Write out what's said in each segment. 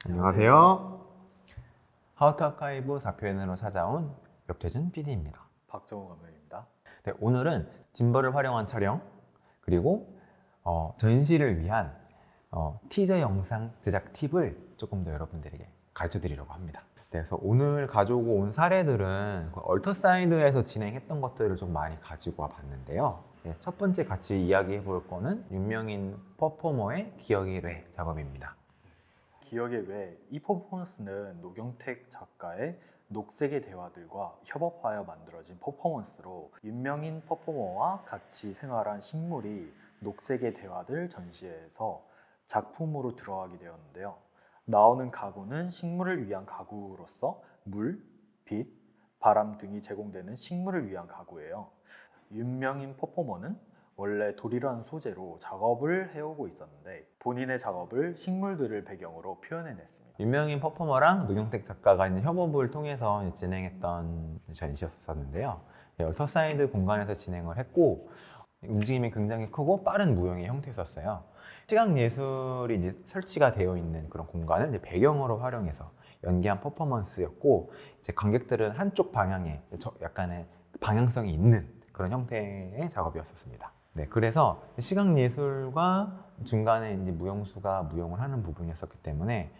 안녕하세요. 하우투 아카이브 4편으로 찾아온 역태준 PD입니다. 박정우 감독입니다. 네, 오늘은 짐벌을 활용한 촬영 그리고 전시를 위한 티저 영상 제작 팁을 조금 더 여러분들에게 가르쳐 드리려고 합니다. 네, 그래서 오늘 가지고 온 사례들은 얼터사이드에서 진행했던 것들을 좀 많이 가지고 와 봤는데요. 네, 첫 번째 같이 이야기해 볼 거는 유명인 퍼포머의 기억의 뇌 작업입니다. 기억의 외, 이 퍼포먼스는 노경택 작가의 녹색의 대화들과 협업하여 만들어진 퍼포먼스로 유명인 퍼포머와 같이 생활한 식물이 녹색의 대화들 전시회에서 작품으로 들어가게 되었는데요. 나오는 가구는 식물을 위한 가구로서 물, 빛, 바람 등이 제공되는 식물을 위한 가구예요. 유명인 퍼포머는 원래 돌이라는 소재로 작업을 해오고 있었는데 본인의 작업을 식물들을 배경으로 표현해냈습니다. 유명인 퍼포머랑 노경택 작가가 있는 협업을 통해서 진행했던 전시였었는데요. 얼터사이드 공간에서 진행을 했고 움직임이 굉장히 크고 빠른 무용의 형태였었어요. 시각 예술이 이제 설치가 되어 있는 그런 공간을 이제 배경으로 활용해서 연기한 퍼포먼스였고 이제 관객들은 한쪽 방향에 약간의 방향성이 있는 그런 형태의 작업이었습니다. 네, 그래서 시각 예술과 중간에 이제 무용수가 무용을 하는 부분이었었기 때문에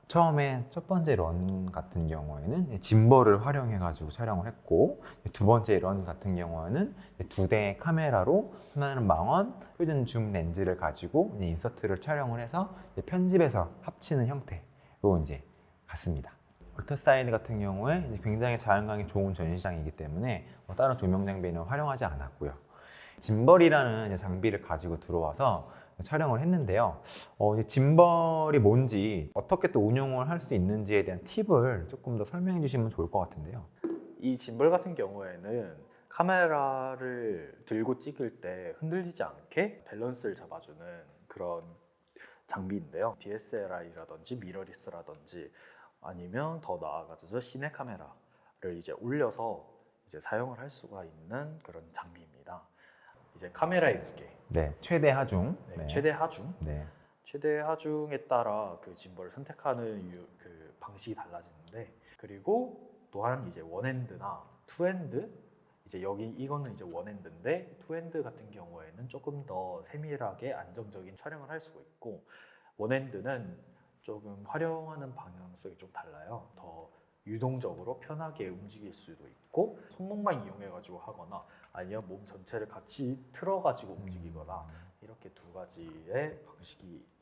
처음에 첫 번째 런 같은 경우에는 짐벌을 활용해 가지고 촬영을 했고 두 번째 런 같은 경우에는 두 대의 카메라로 하나는 망원, 표준 줌 렌즈를 가지고 인서트를 촬영을 해서 편집해서 합치는 형태로 이제 갔습니다. 얼터사이드 같은 경우에 굉장히 자연광이 좋은 전시장이기 때문에 다른 조명 장비는 활용하지 않았고요. 짐벌이라는 장비를 가지고 들어와서 촬영을 했는데요. 짐벌이 뭔지 어떻게 또 운용을 할 수 있는지에 대한 팁을 조금 더 설명해 주시면 좋을 것 같은데요. 이 짐벌 같은 경우에는 카메라를 들고 찍을 때 흔들리지 않게 밸런스를 잡아주는 그런 장비인데요. DSLR이라든지 미러리스라든지 아니면 더 나아가서 시네 카메라를 이제 올려서 이제 사용을 할 수가 있는 그런 장비입니다. 이제 카메라의 무게, 네, 최대 하중. 네, 최대 하중, 네. 최대 하중에 따라 그 짐벌을 선택하는 그 방식이 달라지는데, 그리고 또한 이제 원핸드나 투핸드, 이제 여기 이거는 이제 원핸드인데 투핸드 같은 경우에는 조금 더 세밀하게 안정적인 촬영을 할 수가 있고, 원핸드는 조금 활용하는 방향성이 좀 달라요. 더 유동적으로 편하게 움직일 수도 있고 손목만 이용해 가지고 하거나 아니면 몸 전체를 같이 틀어 가지고 움직이거나 이렇게 두 가지의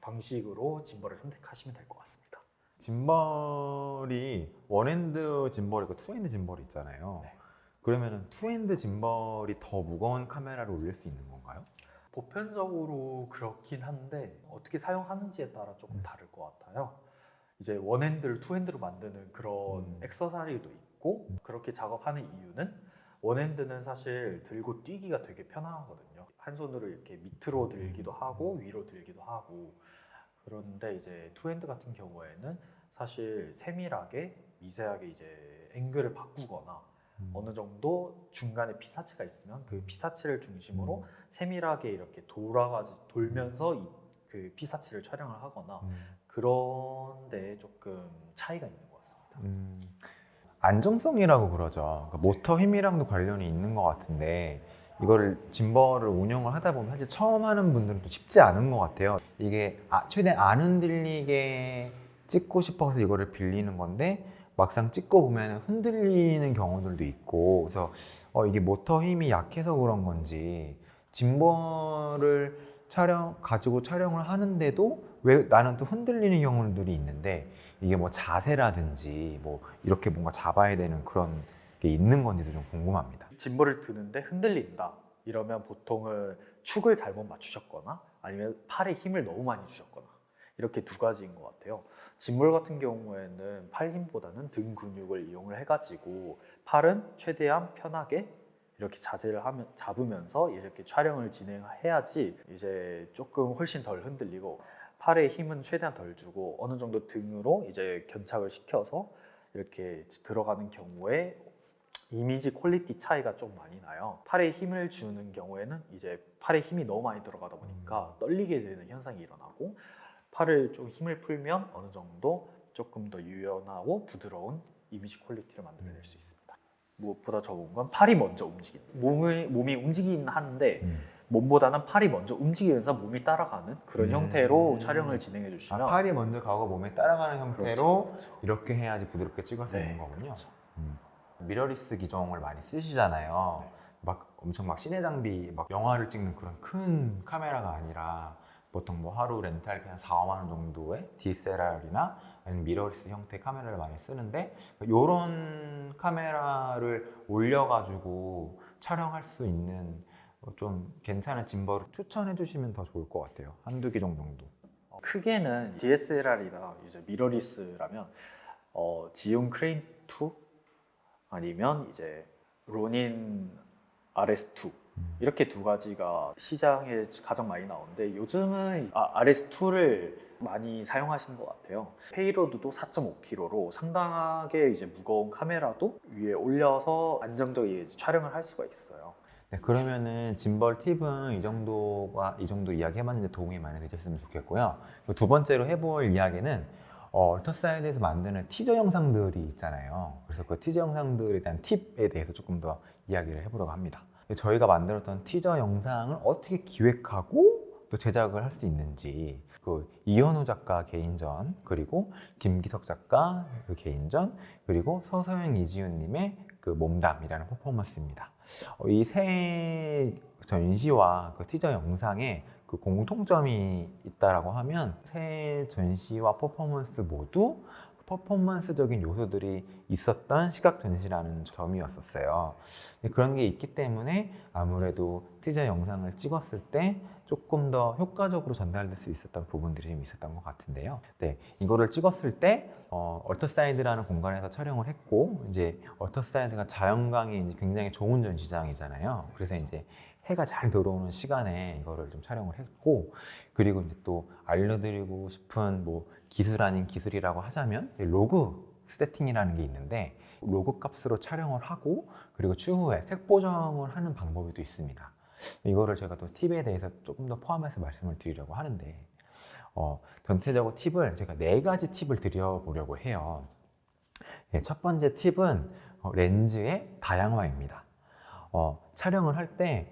방식으로 짐벌을 선택하시면 될 것 같습니다. 짐벌이 원핸드 짐벌이고 투핸드 짐벌이 있잖아요. 네. 그러면은 투핸드 짐벌이 더 무거운 카메라를 올릴 수 있는 건가요? 보편적으로 그렇긴 한데 어떻게 사용하는지에 따라 조금 다를 것 같아요. 이제 원핸드를 투핸드로 만드는 그런 액세서리도 있고, 그렇게 작업하는 이유는 원핸드는 사실 들고 뛰기가 되게 편하거든요. 한 손으로 이렇게 밑으로 들기도 하고 위로 들기도 하고. 그런데 이제 투핸드 같은 경우에는 사실 세밀하게 미세하게 이제 앵글을 바꾸거나 어느 정도 중간에 피사체가 있으면 그 피사체를 중심으로 세밀하게 이렇게 돌면서 그 피사체를 촬영을 하거나 그런 데 조금 차이가 있는 것 같습니다. 안정성이라고 그러죠. 그러니까 모터 힘이랑도 관련이 있는 것 같은데 이거를 짐벌을 운영을 하다 보면 사실 처음 하는 분들은 또 쉽지 않은 것 같아요. 이게 최대한 안 흔들리게 찍고 싶어서 이거를 빌리는 건데 막상 찍고 보면 흔들리는 경우들도 있고, 그래서 이게 모터 힘이 약해서 그런 건지 짐벌을 가지고 촬영을 하는데도 왜 나는 또 흔들리는 경우들이 있는데 이게 뭐 자세라든지 뭐 이렇게 뭔가 잡아야 되는 그런 게 있는 건지도 좀 궁금합니다. 짐벌을 드는데 흔들린다 이러면 보통은 축을 잘못 맞추셨거나 아니면 팔에 힘을 너무 많이 주셨거나 이렇게 두 가지인 것 같아요. 짐벌 같은 경우에는 팔 힘보다는 등 근육을 이용을 해가지고 팔은 최대한 편하게 이렇게 자세를 잡으면서 이렇게 촬영을 진행해야지 이제 조금 훨씬 덜 흔들리고, 팔에 힘은 최대한 덜 주고 어느 정도 등으로 이제 견착을 시켜서 이렇게 들어가는 경우에 이미지 퀄리티 차이가 좀 많이 나요. 팔에 힘을 주는 경우에는 이제 팔에 힘이 너무 많이 들어가다 보니까 떨리게 되는 현상이 일어나고, 팔을 좀 힘을 풀면 어느 정도 조금 더 유연하고 부드러운 이미지 퀄리티를 만들어낼 수 있습니다. 무엇보다 좋은 건 팔이 먼저 움직이는, 몸이 움직이긴 하는데 몸보다는 팔이 먼저 움직이면서 몸이 따라가는 그런 형태로 촬영을 진행해 주시면 팔이 먼저 가고 몸에 따라가는 형태로 그렇죠. 이렇게 해야지 부드럽게 찍을 수 있는 거군요. 그렇죠. 미러리스 기종을 많이 쓰시잖아요. 막 엄청 막 시내 장비, 막 영화를 찍는 그런 큰 카메라가 아니라 보통 뭐 하루 렌탈 그냥 4, 5만 원 정도의 DSLR이나 아니면 미러리스 형태의 카메라를 많이 쓰는데 이런 카메라를 올려가지고 촬영할 수 있는 좀 괜찮은 짐벌을 추천해 주시면 더 좋을 것 같아요. 한두 기종 정도. 크게는 DSLR이나 이제 미러리스라면 지움 크레인 2 아니면 이제 로닌 RS2 이렇게 두 가지가 시장에 가장 많이 나오는데 요즘은 RS2를 많이 사용하시는 것 같아요. 페이로드도 4.5kg로 상당하게 이제 무거운 카메라도 위에 올려서 안정적이게 촬영을 할 수가 있어요. 네, 그러면은 짐벌 팁은 이 정도 이야기해봤는데 도움이 많이 되셨으면 좋겠고요. 그리고 두 번째로 해볼 이야기는 얼터사이드에서 만드는 티저 영상들이 있잖아요. 그래서 그 티저 영상들에 대한 팁에 대해서 조금 더 이야기를 해보려고 합니다. 저희가 만들었던 티저 영상을 어떻게 기획하고 또 제작을 할 수 있는지, 그 이현우 작가 개인전, 그리고 김기석 작가 그 개인전, 그리고 서서영 이지훈님의 그 몸담이라는 퍼포먼스입니다. 이 세 전시와 그 티저 영상에 그 공통점이 있다라고 하면 세 전시와 퍼포먼스 모두 퍼포먼스적인 요소들이 있었던 시각 전시라는 점이었었어요. 그런 게 있기 때문에 아무래도 티저 영상을 찍었을 때 조금 더 효과적으로 전달될 수 있었던 부분들이 좀 있었던 것 같은데요. 네, 이거를 찍었을 때 얼터사이드라는 공간에서 촬영을 했고, 이제 얼터사이드가 자연광이 이제 굉장히 좋은 전시장이잖아요. 그래서 이제 해가 잘 들어오는 시간에 이거를 좀 촬영을 했고, 그리고 이제 또 알려드리고 싶은 뭐 기술 아닌 기술이라고 하자면 로그 세팅이라는 게 있는데, 로그 값으로 촬영을 하고 그리고 추후에 색 보정을 하는 방법이 또 있습니다. 이거를 제가 또 팁에 대해서 조금 더 포함해서 말씀을 드리려고 하는데, 전체적으로 팁을 제가 4가지 팁을 드려보려고 해요. 네, 첫 번째 팁은 렌즈의 다양화입니다. 촬영을 할 때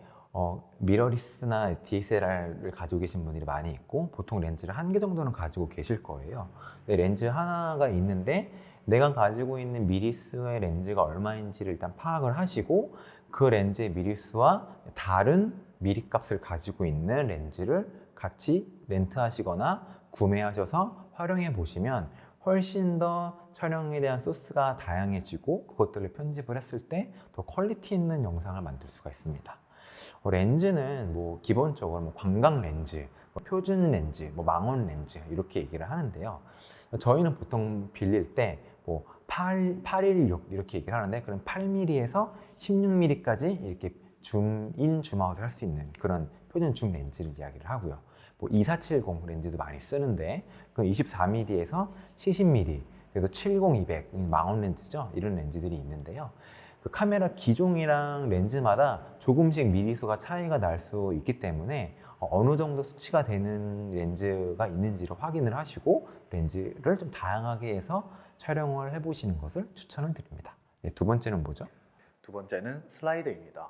미러리스나 DSLR을 가지고 계신 분들이 많이 있고, 보통 렌즈를 1개 정도는 가지고 계실 거예요. 렌즈 하나가 있는데 내가 가지고 있는 미리수의 렌즈가 얼마인지를 일단 파악을 하시고, 그 렌즈의 미리수와 다른 미리값을 가지고 있는 렌즈를 같이 렌트하시거나 구매하셔서 활용해 보시면 훨씬 더 촬영에 대한 소스가 다양해지고, 그것들을 편집을 했을 때 더 퀄리티 있는 영상을 만들 수가 있습니다. 렌즈는 뭐 기본적으로 뭐 광각 렌즈, 뭐 표준 렌즈, 뭐 망원 렌즈 이렇게 얘기를 하는데요. 저희는 보통 빌릴 때 뭐 816 이렇게 얘기를 하는데, 그럼 8mm에서 16mm까지 이렇게 줌인, 줌아웃을 할 수 있는 그런 표준 줌 렌즈를 이야기를 하고요. 뭐 2470 렌즈도 많이 쓰는데, 그 24mm에서 70mm, 그래서 70-200 망원 렌즈죠. 이런 렌즈들이 있는데요. 그 카메라 기종이랑 렌즈마다 조금씩 미리수가 차이가 날 수 있기 때문에 어느 정도 수치가 되는 렌즈가 있는지를 확인을 하시고 렌즈를 좀 다양하게 해서 촬영을 해보시는 것을 추천을 드립니다. 네, 두 번째는 뭐죠? 두 번째는 슬라이드입니다.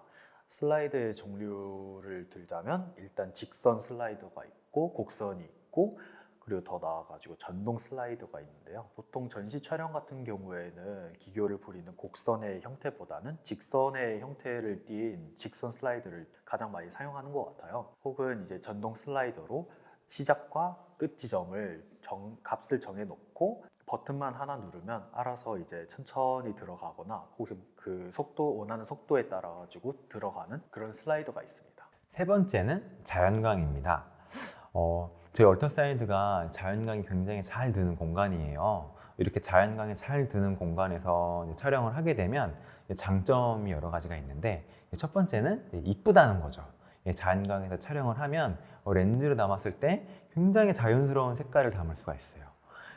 슬라이드의 종류를 들자면 일단 직선 슬라이더가 있고 곡선이 있고, 그리고 더 나아가지고 전동 슬라이더가 있는데요. 보통 전시 촬영 같은 경우에는 기교를 부리는 곡선의 형태보다는 직선의 형태를 띈 직선 슬라이드를 가장 많이 사용하는 것 같아요. 혹은 이제 전동 슬라이더로 시작과 끝 지점을 값을 정해놓고 버튼만 하나 누르면 알아서 이제 천천히 들어가거나 혹은 그 원하는 속도에 따라 가지고 들어가는 그런 슬라이더가 있습니다. 세 번째는 자연광입니다. 저희 얼터사이드가 자연광이 굉장히 잘 드는 공간이에요. 이렇게 자연광이 잘 드는 공간에서 촬영을 하게 되면 장점이 여러 가지가 있는데, 첫 번째는 이쁘다는 거죠. 자연광에서 촬영을 하면 렌즈로 담았을 때 굉장히 자연스러운 색깔을 담을 수가 있어요.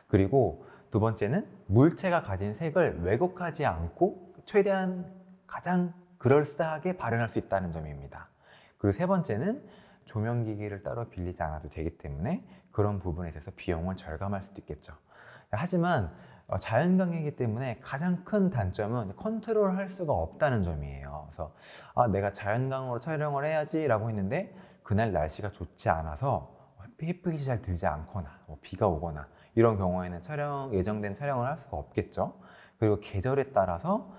그리고 두 번째는 물체가 가진 색을 왜곡하지 않고 최대한 가장 그럴싸하게 발현할 수 있다는 점입니다. 그리고 세 번째는 조명기기를 따로 빌리지 않아도 되기 때문에 그런 부분에 있어서 비용은 절감할 수도 있겠죠. 하지만 자연광이기 때문에 가장 큰 단점은 컨트롤할 수가 없다는 점이에요. 그래서 내가 자연광으로 촬영을 해야지 라고 했는데 그날 날씨가 좋지 않아서 햇빛이 잘 들지 않거나 비가 오거나 이런 경우에는 예정된 촬영을 할 수가 없겠죠. 그리고 계절에 따라서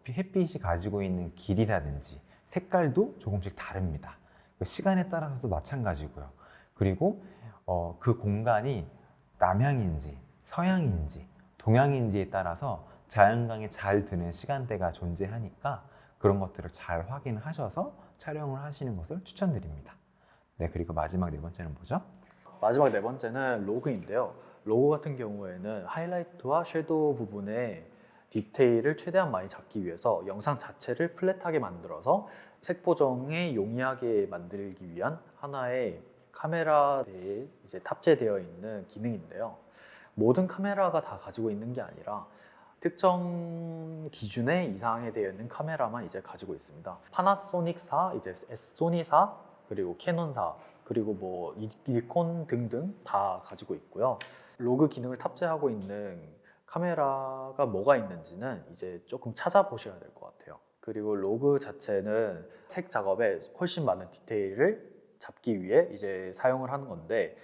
햇빛이 가지고 있는 길이라든지 색깔도 조금씩 다릅니다. 시간에 따라서도 마찬가지고요. 그리고 그 공간이 남향인지 서향인지 동향인지에 따라서 자연광이 잘 드는 시간대가 존재하니까 그런 것들을 잘 확인하셔서 촬영을 하시는 것을 추천드립니다. 네, 그리고 마지막 네 번째는 뭐죠? 마지막 네 번째는 로그인데요. 로그 같은 경우에는 하이라이트와 섀도우 부분에 디테일을 최대한 많이 잡기 위해서 영상 자체를 플랫하게 만들어서 색 보정에 용이하게 만들기 위한 하나의 카메라에 이제 탑재되어 있는 기능인데요. 모든 카메라가 다 가지고 있는 게 아니라 특정 기준의 이상에 되어 있는 카메라만 이제 가지고 있습니다. 파나소닉사, 이제 에소니사, 그리고 캐논사, 그리고 뭐 니콘 등등 다 가지고 있고요. 로그 기능을 탑재하고 있는 카메라가 뭐가 있는지는 이제 조금 찾아보셔야 될 것 같아요. 그리고 로그 자체는 색 작업에 훨씬 많은 디테일을 잡기 위해 이제 사용을 하는 건데,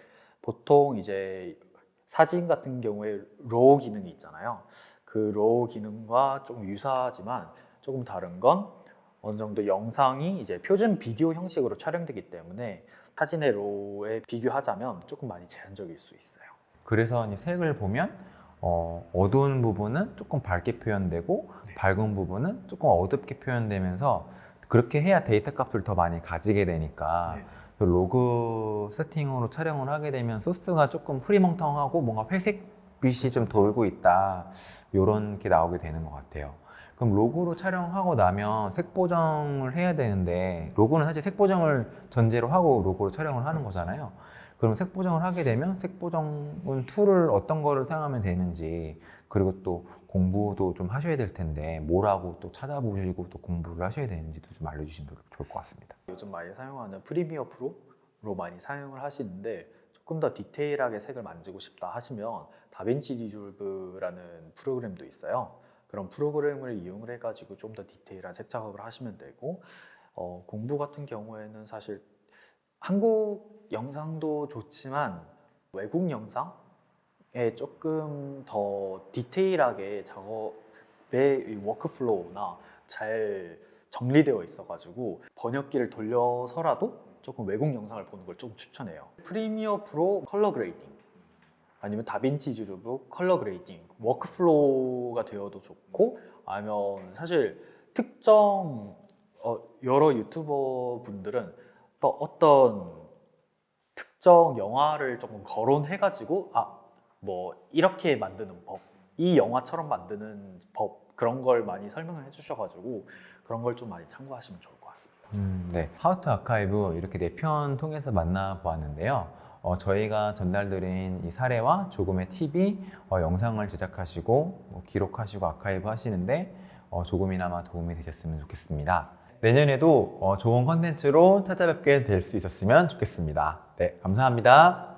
보통 이제 사진 같은 경우에 로우 기능이 있잖아요. 그 로우 기능과 조금 유사하지만 조금 다른 건 어느 정도 영상이 이제 표준 비디오 형식으로 촬영되기 때문에 사진의 로우에 비교하자면 조금 많이 제한적일 수 있어요. 그래서 이제 색을 보면 어두운 부분은 조금 밝게 표현되고 밝은 부분은 조금 어둡게 표현되면서 그렇게 해야 데이터 값을 더 많이 가지게 되니까 그 로그 세팅으로 촬영을 하게 되면 소스가 조금 흐리멍텅하고 뭔가 회색빛이 좀 돌고 있다, 요런 게 나오게 되는 것 같아요. 그럼 로그로 촬영하고 나면 색 보정을 해야 되는데, 로그는 사실 색 보정을 전제로 하고 로그로 촬영을 하는 거잖아요. 그럼 색 보정을 하게 되면 색 보정은 툴을 어떤 거를 사용하면 되는지, 그리고 또 공부도 좀 하셔야 될 텐데 뭐라고 또 찾아보시고 또 공부를 하셔야 되는지도 좀 알려주시면 좋을 것 같습니다. 요즘 많이 사용하는 프리미어 프로로 많이 사용을 하시는데, 조금 더 디테일하게 색을 만지고 싶다 하시면 다빈치 리졸브라는 프로그램도 있어요. 그런 프로그램을 이용을 해가지고 좀 더 디테일한 색 작업을 하시면 되고, 공부 같은 경우에는 사실 한국 영상도 좋지만 외국 영상에 조금 더 디테일하게 작업의 워크플로우나 잘 정리되어 있어가지고 번역기를 돌려서라도 조금 외국 영상을 보는 걸 좀 추천해요. 프리미어 프로 컬러 그레이딩 아니면 다빈치 리졸브 컬러 그레이딩 워크플로우가 되어도 좋고, 아니면 사실 특정 여러 유튜버 분들은 또 어떤 특정 영화를 조금 거론해가지고 뭐 이렇게 만드는 법, 이 영화처럼 만드는 법, 그런 걸 많이 설명을 해주셔가지고 그런 걸 좀 많이 참고하시면 좋을 것 같습니다. 네, 하우 투 아카이브 이렇게 4편 통해서 만나보았는데요. 저희가 전달드린 이 사례와 조금의 팁이 영상을 제작하시고 기록하시고 아카이브 하시는데 조금이나마 도움이 되셨으면 좋겠습니다. 내년에도 좋은 컨텐츠로 찾아뵙게 될 수 있었으면 좋겠습니다. 네, 감사합니다.